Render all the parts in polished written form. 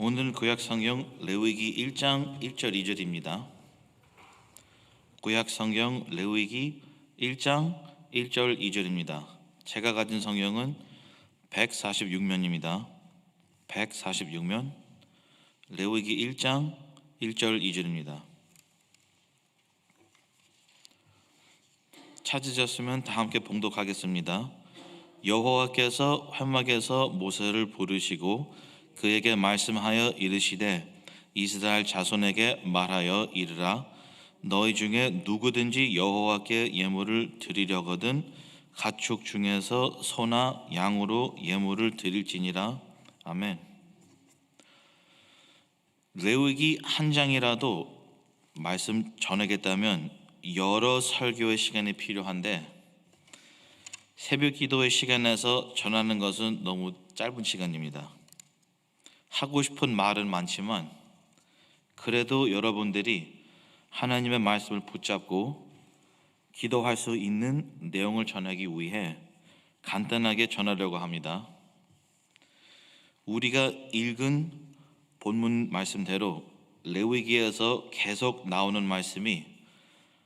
오늘은 구약성경 레위기 1장 1절 2절입니다. 구약성경 레위기 1장 1절 2절입니다. 제가 가진 성경은 146면입니다. 146면 레위기 1장 1절 2절입니다. 찾으셨으면 다 함께 봉독하겠습니다. 여호와께서 회막에서 모세를 부르시고 그에게 말씀하여 이르시되 이스라엘 자손에게 말하여 이르라. 너희 중에 누구든지 여호와께 예물을 드리려거든 가축 중에서 소나 양으로 예물을 드릴지니라. 아멘. 레위기 한 장이라도 말씀 전하겠다면 여러 설교의 시간이 필요한데 새벽 기도의 시간에서 전하는 것은 너무 짧은 시간입니다. 하고 싶은 말은 많지만 그래도 여러분들이 하나님의 말씀을 붙잡고 기도할 수 있는 내용을 전하기 위해 간단하게 전하려고 합니다. 우리가 읽은 본문 말씀대로 레위기에서 계속 나오는 말씀이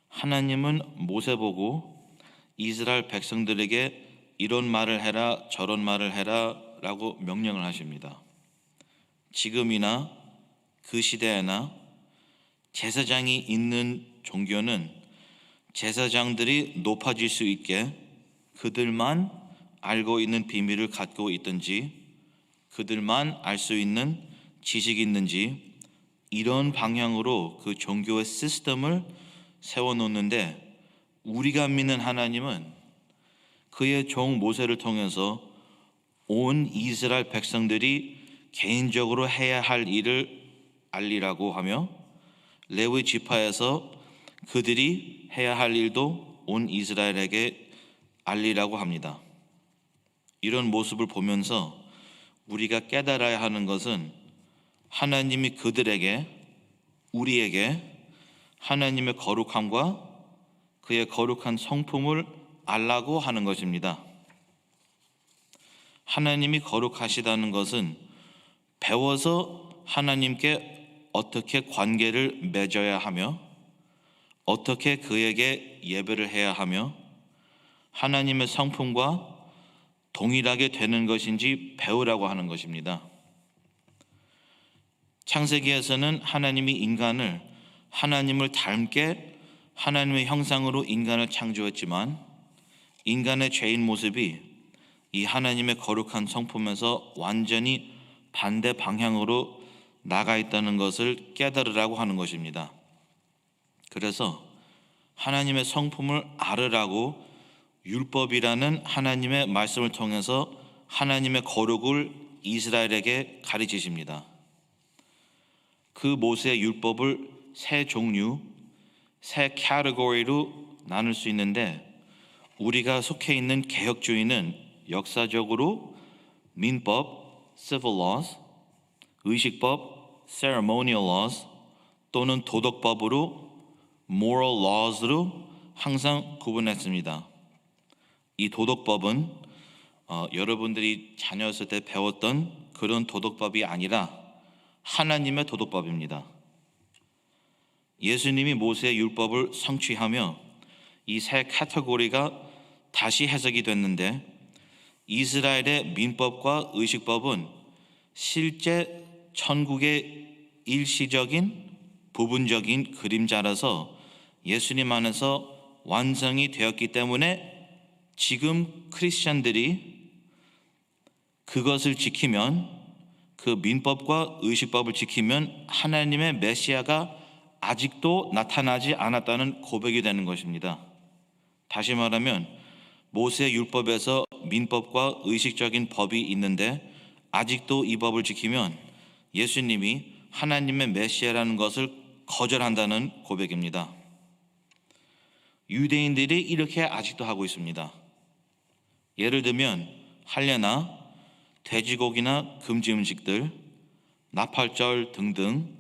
하나님은 모세 보고 이스라엘 백성들에게 이런 말을 해라 저런 말을 해라 라고 명령을 하십니다. 지금이나 그 시대에나 제사장이 있는 종교는 제사장들이 높아질 수 있게 그들만 알고 있는 비밀을 갖고 있든지 그들만 알 수 있는 지식이 있는지 이런 방향으로 그 종교의 시스템을 세워놓는데 우리가 믿는 하나님은 그의 종 모세를 통해서 온 이스라엘 백성들이 개인적으로 해야 할 일을 알리라고 하며 레위 지파에서 그들이 해야 할 일도 온 이스라엘에게 알리라고 합니다. 이런 모습을 보면서 우리가 깨달아야 하는 것은 하나님이 그들에게 우리에게 하나님의 거룩함과 그의 거룩한 성품을 알라고 하는 것입니다. 하나님이 거룩하시다는 것은 배워서 하나님께 어떻게 관계를 맺어야 하며 어떻게 그에게 예배를 해야 하며 하나님의 성품과 동일하게 되는 것인지 배우라고 하는 것입니다. 창세기에서는 하나님이 인간을 하나님을 닮게 하나님의 형상으로 인간을 창조했지만 인간의 죄인 모습이 이 하나님의 거룩한 성품에서 완전히 반대 방향으로 나가 있다는 것을 깨달으라고 하는 것입니다. 그래서 하나님의 성품을 알으라고 율법이라는 하나님의 말씀을 통해서 하나님의 거룩을 이스라엘에게 가르치십니다. 그 모세의 율법을 세 종류, 세 카테고리로 나눌 수 있는데 우리가 속해 있는 개혁주의는 역사적으로 민법, civil laws, 의식법, ceremonial laws 또는 도덕법으로 moral laws로 항상 구분했습니다. 이 도덕법은 여러분들이 자녀였을 때 배웠던 그런 도덕법이 아니라 하나님의 도덕법입니다. 예수님이 모세의 율법을 성취하며 이 세 카테고리가 다시 해석이 됐는데 이스라엘의 민법과 의식법은 실제 천국의 일시적인 부분적인 그림자라서 예수님 안에서 완성이 되었기 때문에 지금 크리스천들이 그것을 지키면 그 민법과 의식법을 지키면 하나님의 메시아가 아직도 나타나지 않았다는 고백이 되는 것입니다. 다시 말하면 모세의 율법에서 민법과 의식적인 법이 있는데 아직도 이 법을 지키면 예수님이 하나님의 메시아라는 것을 거절한다는 고백입니다. 유대인들이 이렇게 아직도 하고 있습니다. 예를 들면 할례나 돼지고기나 금지 음식들, 나팔절 등등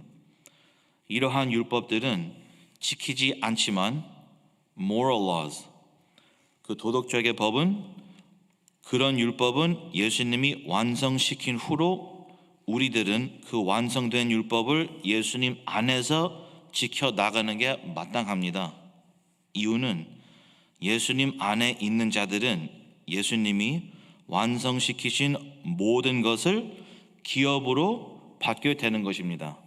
이러한 율법들은 지키지 않지만 moral laws, 그 도덕적의 법은 그런 율법은 예수님이 완성시킨 후로 우리들은 그 완성된 율법을 예수님 안에서 지켜 나가는 게 마땅합니다. 이유는 예수님 안에 있는 자들은 예수님이 완성시키신 모든 것을 기업으로 받게 되는 것입니다.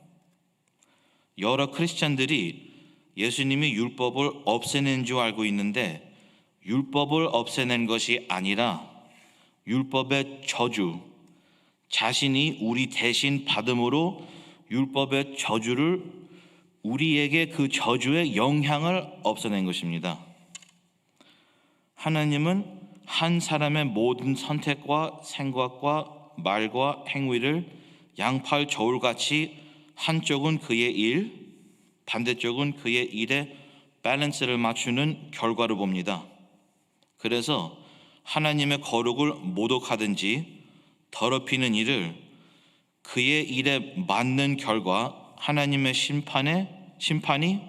여러 크리스찬들이 예수님이 율법을 없애낸 줄 알고 있는데 율법을 없애낸 것이 아니라 율법의 저주, 자신이 우리 대신 받음으로 율법의 저주를 우리에게 그 저주의 영향을 없애낸 것입니다. 하나님은 한 사람의 모든 선택과 생각과 말과 행위를 양팔 저울같이 한쪽은 그의 일, 반대쪽은 그의 일에 밸런스를 맞추는 결과를 봅니다. 그래서 하나님의 거룩을 모독하든지 더럽히는 일을 그의 일에 맞는 결과 하나님의 심판이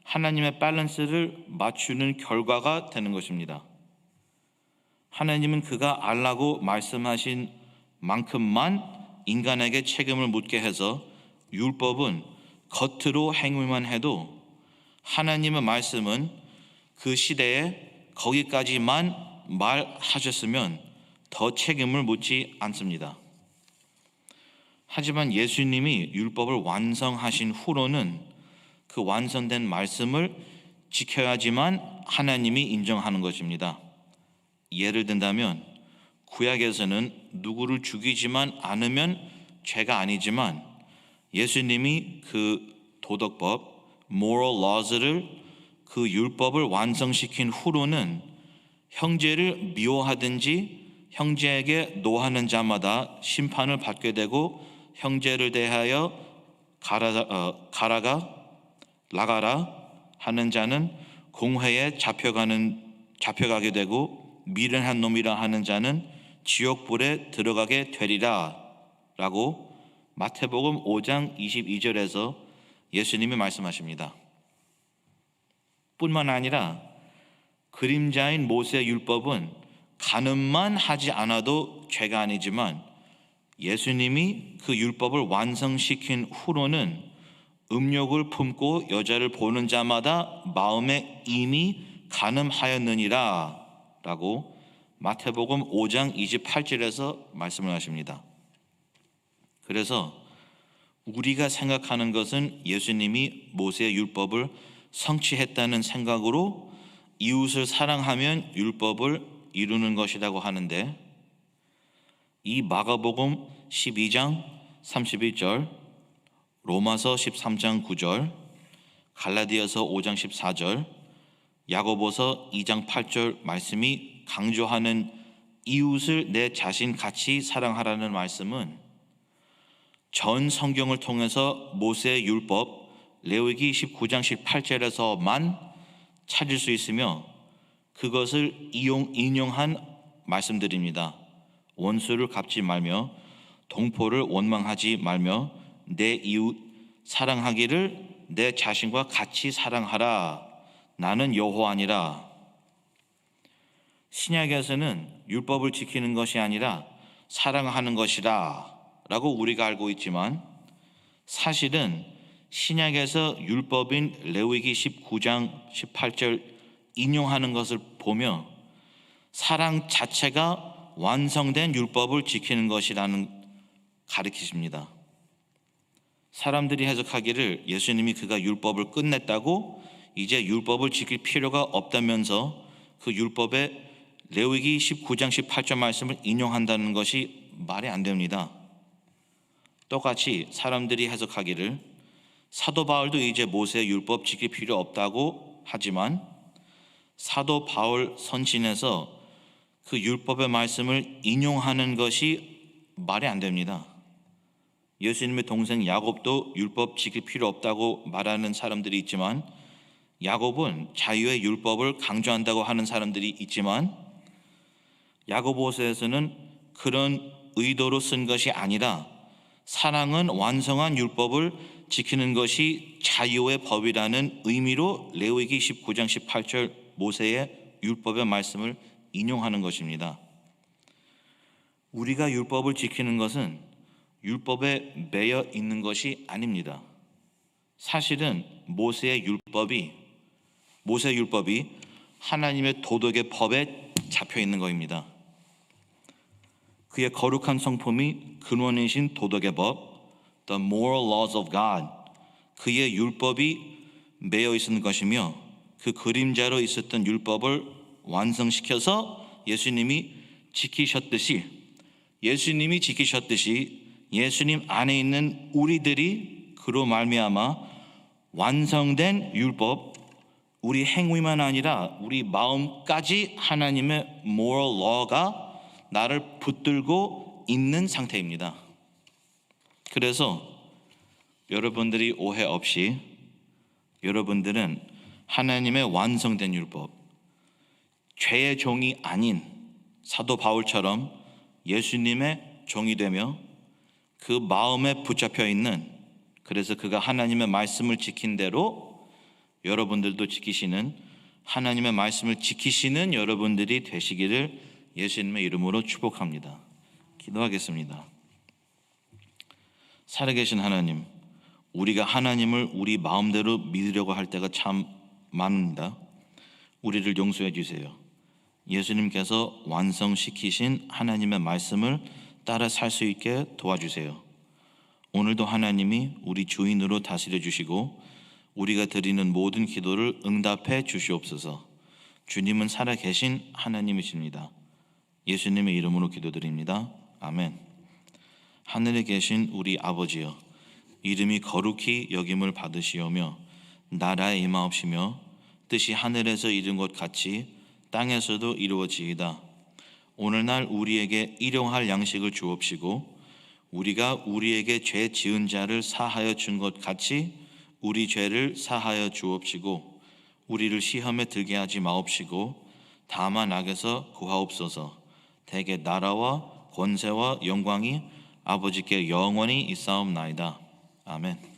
하나님의 밸런스를 맞추는 결과가 되는 것입니다. 하나님은 그가 알라고 말씀하신 만큼만 인간에게 책임을 묻게 해서 율법은 겉으로 행위만 해도 하나님의 말씀은 그 시대에 거기까지만 말하셨으면 더 책임을 묻지 않습니다. 하지만 예수님이 율법을 완성하신 후로는 그 완성된 말씀을 지켜야지만 하나님이 인정하는 것입니다. 예를 든다면 구약에서는 누구를 죽이지만 않으면 죄가 아니지만 예수님이 그 도덕법, moral laws를 그 율법을 완성시킨 후로는 형제를 미워하든지 형제에게 노하는 자마다 심판을 받게 되고 형제를 대하여 나가라 하는 자는 공회에 잡혀가게 되고 미련한 놈이라 하는 자는 지옥불에 들어가게 되리라 라고 마태복음 5장 22절에서 예수님이 말씀하십니다. 뿐만 아니라 그림자인 모세 율법은 간음만 하지 않아도 죄가 아니지만 예수님이 그 율법을 완성시킨 후로는 음욕을 품고 여자를 보는 자마다 마음에 이미 간음하였느니라 라고 마태복음 5장 28절에서 말씀을 하십니다. 그래서 우리가 생각하는 것은 예수님이 모세의 율법을 성취했다는 생각으로 이웃을 사랑하면 율법을 이루는 것이라고 하는데 이 마가복음 12장 31절, 로마서 13장 9절, 갈라디아서 5장 14절, 야고보서 2장 8절 말씀이 강조하는 이웃을 내 자신 같이 사랑하라는 말씀은 전 성경을 통해서 모세의 율법 레위기 19장 18절에서만 찾을 수 있으며 그것을 인용한 말씀들입니다. 원수를 갚지 말며 동포를 원망하지 말며 내 이웃 사랑하기를 내 자신과 같이 사랑하라. 나는 여호와니라. 신약에서는 율법을 지키는 것이 아니라 사랑하는 것이라 라고 우리가 알고 있지만 사실은 신약에서 율법인 레위기 19장 18절 인용하는 것을 보며 사랑 자체가 완성된 율법을 지키는 것이라는 가르치십니다. 사람들이 해석하기를 예수님이 그가 율법을 끝냈다고 이제 율법을 지킬 필요가 없다면서 그 율법의 레위기 19장 18절 말씀을 인용한다는 것이 말이 안 됩니다. 똑같이 사람들이 해석하기를 사도 바울도 이제 모세의 율법 지킬 필요 없다고 하지만 사도 바울 선신에서 그 율법의 말씀을 인용하는 것이 말이 안 됩니다. 예수님의 동생 야곱도 율법 지킬 필요 없다고 말하는 사람들이 있지만 야곱은 자유의 율법을 강조한다고 하는 사람들이 있지만 야고보서에서는 그런 의도로 쓴 것이 아니라 사랑은 완성한 율법을 지키는 것이 자유의 법이라는 의미로 레위기 19장 18절 모세의 율법의 말씀을 인용하는 것입니다. 우리가 율법을 지키는 것은 율법에 매여 있는 것이 아닙니다. 사실은 모세 율법이 하나님의 도덕의 법에 잡혀 있는 것입니다. 그의 거룩한 성품이 근원이신 도덕의 법, the moral laws of God, 그의 율법이 매여 있는 것이며 그 그림자로 있었던 율법을 완성시켜서 예수님이 지키셨듯이 예수님 안에 있는 우리들이 그로 말미암아 완성된 율법, 우리 행위만 아니라 우리 마음까지 하나님의 moral law가 나를 붙들고 있는 상태입니다. 그래서 여러분들이 오해 없이 여러분들은 하나님의 완성된 율법, 죄의 종이 아닌 사도 바울처럼 예수님의 종이 되며 그 마음에 붙잡혀 있는, 그래서 그가 하나님의 말씀을 지킨 대로 여러분들도 지키시는, 하나님의 말씀을 지키시는 여러분들이 되시기를 예수님의 이름으로 축복합니다. 기도하겠습니다. 살아계신 하나님, 우리가 하나님을 우리 마음대로 믿으려고 할 때가 참 많습니다. 우리를 용서해 주세요. 예수님께서 완성시키신 하나님의 말씀을 따라 살 수 있게 도와주세요. 오늘도 하나님이 우리 주인으로 다스려 주시고 우리가 드리는 모든 기도를 응답해 주시옵소서. 주님은 살아계신 하나님이십니다. 예수님의 이름으로 기도드립니다. 아멘. 하늘에 계신 우리 아버지여, 이름이 거룩히 여김을 받으시오며 나라에 임하옵시며 뜻이 하늘에서 이룬 것 같이 땅에서도 이루어지이다. 오늘날 우리에게 일용할 양식을 주옵시고 우리가 우리에게 죄 지은 자를 사하여 준 것 같이 우리 죄를 사하여 주옵시고 우리를 시험에 들게 하지 마옵시고 다만 악에서 구하옵소서. 대개 나라와 권세와 영광이 아버지께 영원히 있사옵나이다. 아멘.